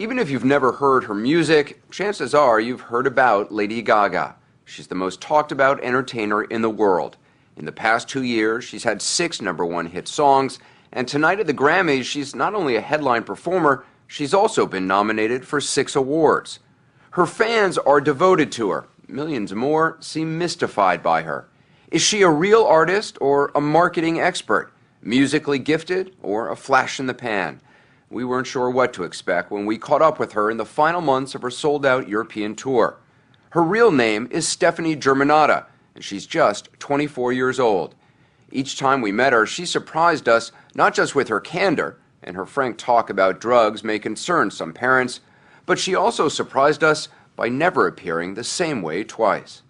Even if you've never heard her music, chances are you've heard about Lady Gaga. She's the most talked about entertainer in the world. In the past 2 years, she's had 6 #1 hit songs, and tonight at the Grammys, she's not only a headline performer, she's also been nominated for 6 awards. Her fans are devoted to her. Millions more seem mystified by her. Is she a real artist or a marketing expert? Musically gifted or a flash in the pan? We weren't sure what to expect when we caught up with her in the final months of her sold-out European tour. Her real name is Stephanie Germanotta, and she's just 24 years old. Each time we met her, she surprised us not just with her candor, and her frank talk about drugs may concern some parents, but she also surprised us by never appearing the same way twice.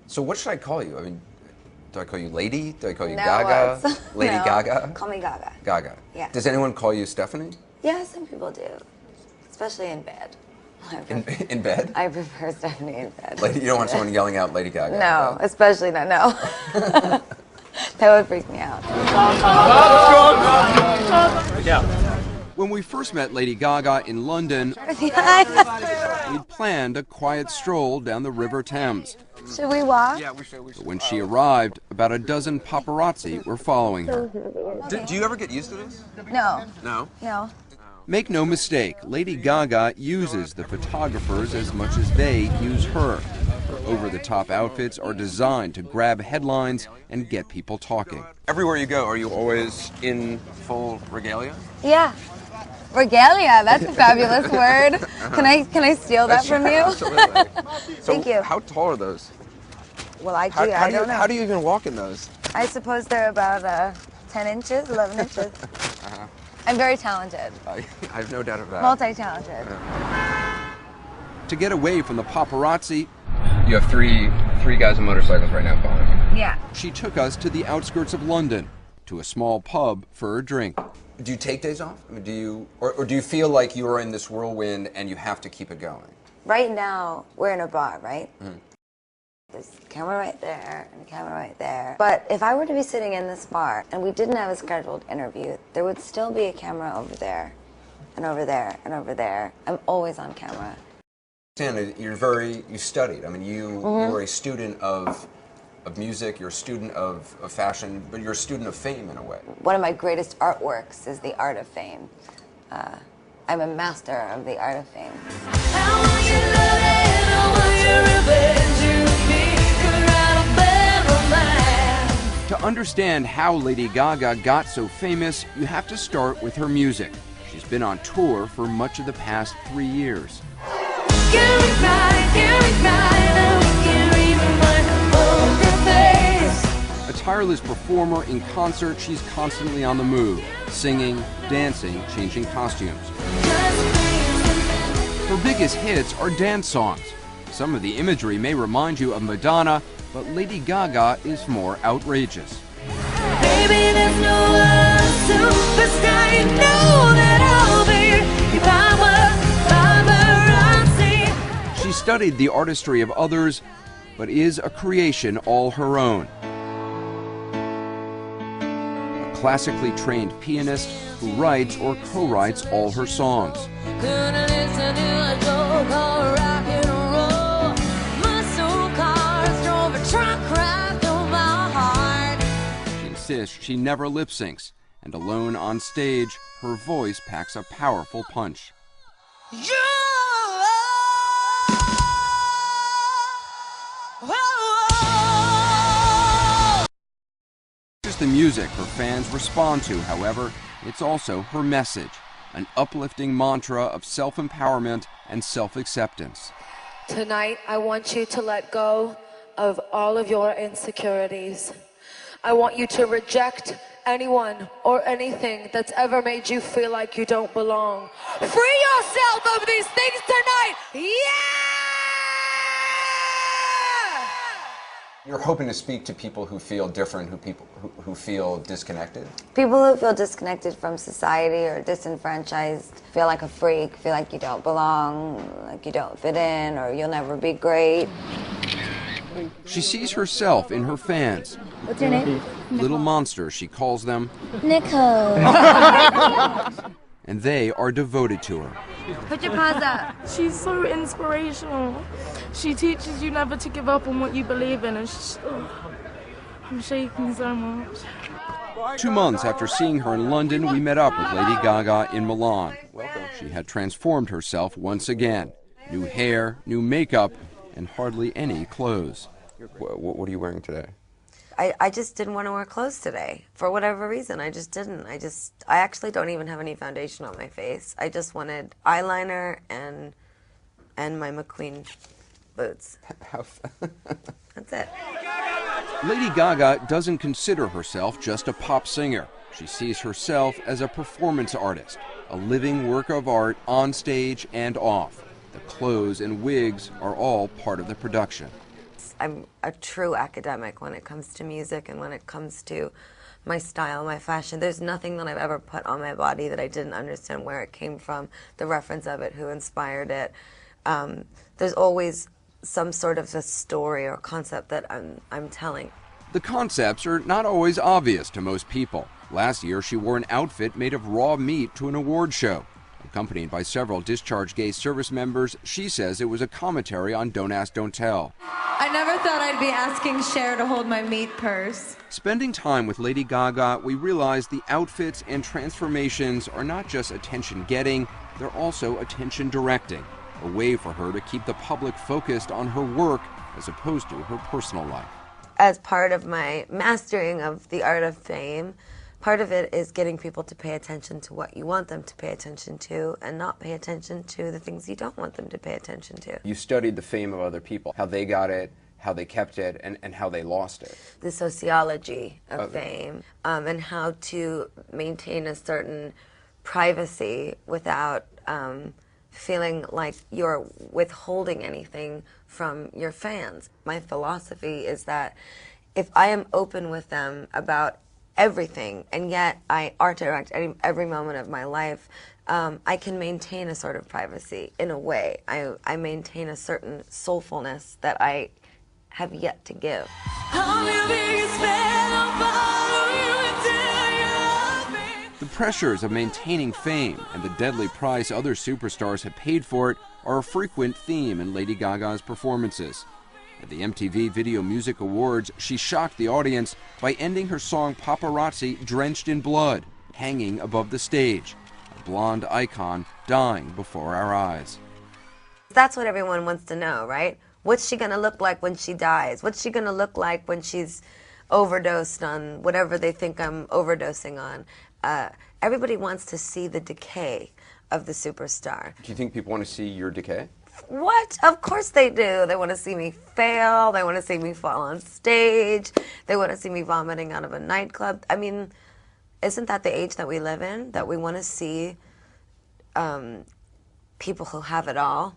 So what should I call you? I mean, do I call you Lady? Do I call you Gaga? Lady No. Gaga? Call me Gaga. Gaga. Yeah. Does anyone call you Stephanie? Yeah, some people do. Especially in bed. In bed? I prefer Stephanie in bed. Lady, you don't want someone yelling out Lady Gaga? No, especially not, no. That would freak me out. When we first met Lady Gaga in London, we'd planned a quiet stroll down the River Thames. Should we walk? Yeah, we should. But when she arrived, about a dozen paparazzi were following her. Do you ever get used to this? No. No? No. Make no mistake, Lady Gaga uses the photographers as much as they use her. Her over-the-top outfits are designed to grab headlines and get people talking. Everywhere you go, are you always in full regalia? Yeah. Regalia, that's a fabulous word. Can I steal that from you? Absolutely. Thank you. How tall are those? Well, I don't know. How do you even walk in those? I suppose they're about 10 inches, 11 inches. I'm very talented. I have no doubt of that. Multi-talented. To get away from the paparazzi, you have three guys on motorcycles right now following you. Yeah. She took us to the outskirts of London, to a small pub for a drink. Do you take days off? I mean, do you feel like you are in this whirlwind and you have to keep it going? Right now, we're in a bar, right? There's a camera right there and a camera right there. But if I were to be sitting in this bar and we didn't have a scheduled interview, there would still be a camera over there and over there and over there. I'm always on camera. You studied. I mean, you were a student of music, you're a student of fashion, but you're a student of fame in a way. One of my greatest artworks is the art of fame. I'm a master of the art of fame. To understand how Lady Gaga got so famous, you have to start with her music. She's been on tour for much of the past 3 years. A tireless performer in concert, she's constantly on the move, singing, dancing, changing costumes. Her biggest hits are dance songs. Some of the imagery may remind you of Madonna, but Lady Gaga is more outrageous. Baby, there's no other superstar, you know that I'll be if I were paparazzi. She studied the artistry of others, but is a creation all her own. A classically trained pianist who writes or co-writes all her songs. Couldn't listen to a joke or rock and roll. Muscle cars drove a truck right through my heart. She insists she never lip syncs, and alone on stage, her voice packs a powerful punch. Just the music her fans respond to, however, it's also her message, an uplifting mantra of self-empowerment and self-acceptance. Tonight, I want you to let go of all of your insecurities. I want you to reject anyone or anything that's ever made you feel like you don't belong. Free yourself of these things tonight! Yeah! You're hoping to speak to people who feel different, who feel disconnected? People who feel disconnected from society or disenfranchised, feel like a freak, feel like you don't belong, like you don't fit in, or you'll never be great. She sees herself in her fans. What's your name? Little monsters, she calls them. Nicole. And they are devoted to her. Put your paws up. She's so inspirational. She teaches you never to give up on what you believe in, and I'm shaking so much. 2 months after seeing her in London, we met up with Lady Gaga in Milan. She had transformed herself once again. New hair, new makeup, and hardly any clothes. What are you wearing today? I just didn't want to wear clothes today. For whatever reason, I just didn't. I actually don't even have any foundation on my face. I just wanted eyeliner and my McQueen boots. That's it. Lady Gaga doesn't consider herself just a pop singer. She sees herself as a performance artist, a living work of art on stage and off. The clothes and wigs are all part of the production. I'm a true academic when it comes to music and when it comes to my style, my fashion. There's nothing that I've ever put on my body that I didn't understand where it came from, the reference of it, who inspired it. There's always some sort of a story or concept that I'm telling. The concepts are not always obvious to most people. Last year, she wore an outfit made of raw meat to an award show. Accompanied by several discharged gay service members, she says it was a commentary on Don't Ask, Don't Tell. I never thought I'd be asking Cher to hold my meat purse. Spending time with Lady Gaga, we realized the outfits and transformations are not just attention-getting, they're also attention-directing, a way for her to keep the public focused on her work as opposed to her personal life. As part of my mastering of the art of fame, part of it is getting people to pay attention to what you want them to pay attention to and not pay attention to the things you don't want them to pay attention to. You studied the fame of other people, how they got it, how they kept it, and how they lost it. The sociology of fame, and how to maintain a certain privacy without feeling like you're withholding anything from your fans. My philosophy is that if I am open with them about everything, and yet I art direct every moment of my life, I can maintain a sort of privacy in a way. I maintain a certain soulfulness that I have yet to give. The pressures of maintaining fame and the deadly price other superstars have paid for it are a frequent theme in Lady Gaga's performances. At the MTV Video Music Awards, she shocked the audience by ending her song Paparazzi drenched in blood, hanging above the stage, a blonde icon dying before our eyes. That's what everyone wants to know, right? What's she gonna look like when she dies? What's she gonna look like when she's overdosed on whatever they think I'm overdosing on? Everybody wants to see the decay of the superstar. Do you think people want to see your decay? What? Of course they do. They want to see me fail. They want to see me fall on stage. They want to see me vomiting out of a nightclub. I mean, isn't that the age that we live in? That we want to see people who have it all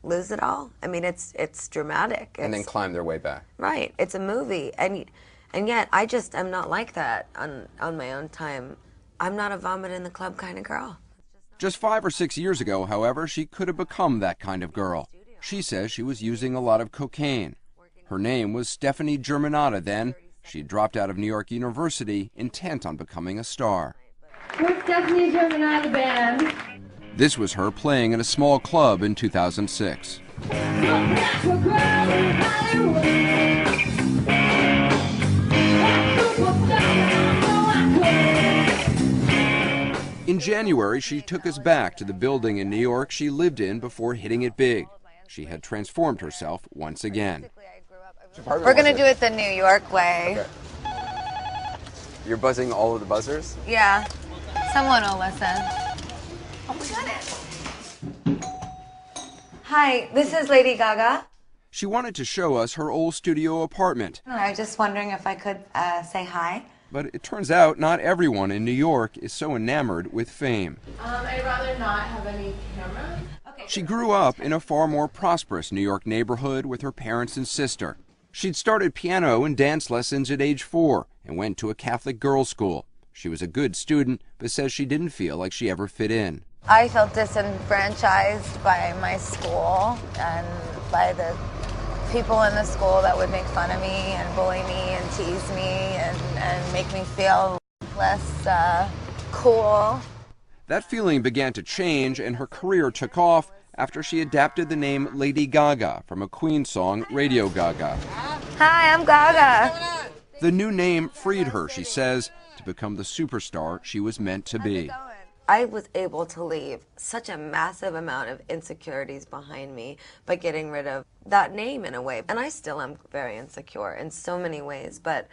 lose it all? I mean, it's dramatic. And then climb their way back. Right. It's a movie. And yet I just am not like that on my own time. I'm not a vomit in the club kind of girl. Just 5 or 6 years ago, however, she could have become that kind of girl. She says she was using a lot of cocaine. Her name was Stephanie Germanotta then. She dropped out of New York University, intent on becoming a star. We're Stephanie Germanotta Band. This was her playing in a small club in 2006. In January, she took us back to the building in New York she lived in before hitting it big. She had transformed herself once again. We're going to do it the New York way. Okay. You're buzzing all of the buzzers? Yeah. Someone will listen. Oh, we got it. Hi, this is Lady Gaga. She wanted to show us her old studio apartment. I was just wondering if I could say hi. But it turns out not everyone in New York is so enamored with fame. I'd rather not have any camera. She grew up in a far more prosperous New York neighborhood with her parents and sister. She'd started piano and dance lessons at age 4 and went to a Catholic girls' school. She was a good student, but says she didn't feel like she ever fit in. I felt disenfranchised by my school and by the people in the school that would make fun of me and bully me and tease me and make me feel less cool. That feeling began to change, and her career took off after she adapted the name Lady Gaga from a Queen song, Radio Gaga. Hi, I'm Gaga. The new name freed her, she says, to become the superstar she was meant to be. I was able to leave such a massive amount of insecurities behind me by getting rid of that name in a way. And I still am very insecure in so many ways, but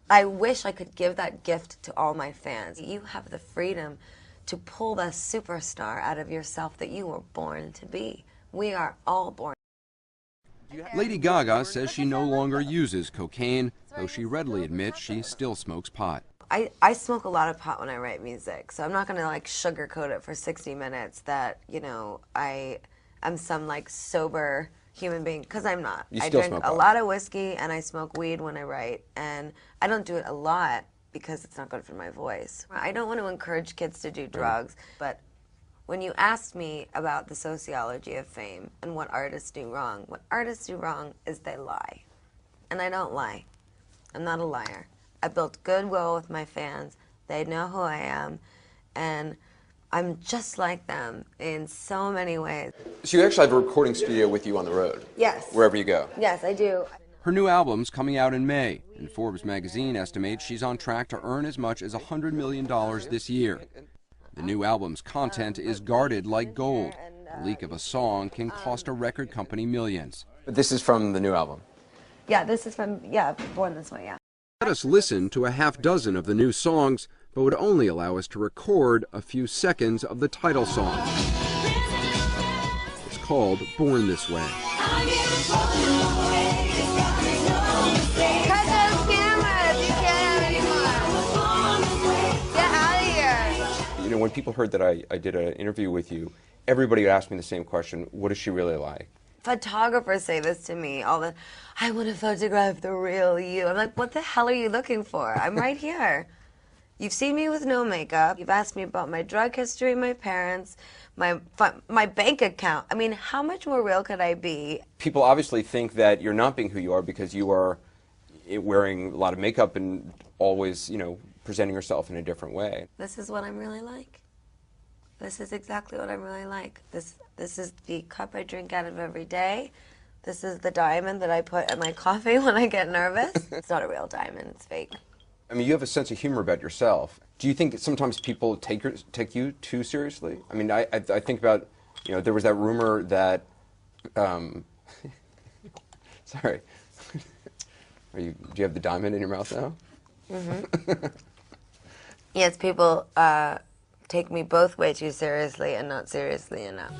I wish I could give that gift to all my fans. You have the freedom to pull the superstar out of yourself that you were born to be. We are all born. Lady Gaga says she no longer uses cocaine, though she readily admits she still smokes pot. I smoke a lot of pot when I write music, so I'm not gonna like sugarcoat it for 60 minutes that, you know, I am some like sober human being, because I'm not. You I still drink smoke a pot. lot of whiskey and I smoke weed when I write, and I don't do it a lot because it's not good for my voice. I don't want to encourage kids to do drugs, but when you asked me about the sociology of fame and what artists do wrong is they lie. And I don't lie. I'm not a liar. I built goodwill with my fans. They know who I am, and I'm just like them in so many ways. So you actually have a recording studio with you on the road? Yes. Wherever you go? Yes, I do. Her new album's coming out in May, and Forbes magazine estimates she's on track to earn as much as $100 million this year. The new album's content is guarded like gold. The leak of a song can cost a record company millions. But this is from the new album? Yeah, this is from, Born This Way, yeah. Let us listen to a half dozen of the new songs, but would only allow us to record a few seconds of the title song. It's called Born This Way. Cut those cameras! You can't have anymore! Get out of here! You know, when people heard that I did an interview with you, everybody asked me the same question: what is she really like? Photographers say this to me all the, I want to photograph the real you. I'm like, what the hell are you looking for? I'm right here. You've seen me with no makeup. You've asked me about my drug history, my parents, my bank account. I mean, how much more real could I be? People obviously think that you're not being who you are because you are wearing a lot of makeup and always, you know, presenting yourself in a different way. This is what I'm really like. This is exactly what I'm really like. This is the cup I drink out of every day. This is the diamond that I put in my coffee when I get nervous. It's not a real diamond, it's fake. I mean, you have a sense of humor about yourself. Do you think that sometimes people take you too seriously? I mean, I think about, you know, there was that rumor that, sorry, do you have the diamond in your mouth now? Mm-hmm. Yes, people take me both way too seriously and not seriously enough.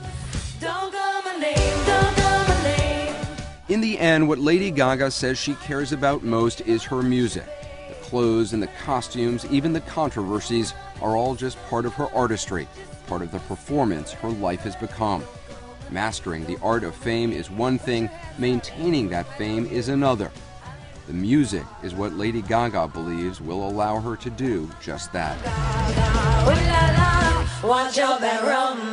Don't call my name, don't call my name. In the end, what Lady Gaga says she cares about most is her music. The clothes and the costumes, even the controversies, are all just part of her artistry, part of the performance her life has become. Mastering the art of fame is one thing, maintaining that fame is another. The music is what Lady Gaga believes will allow her to do just that. Watch your bedroom.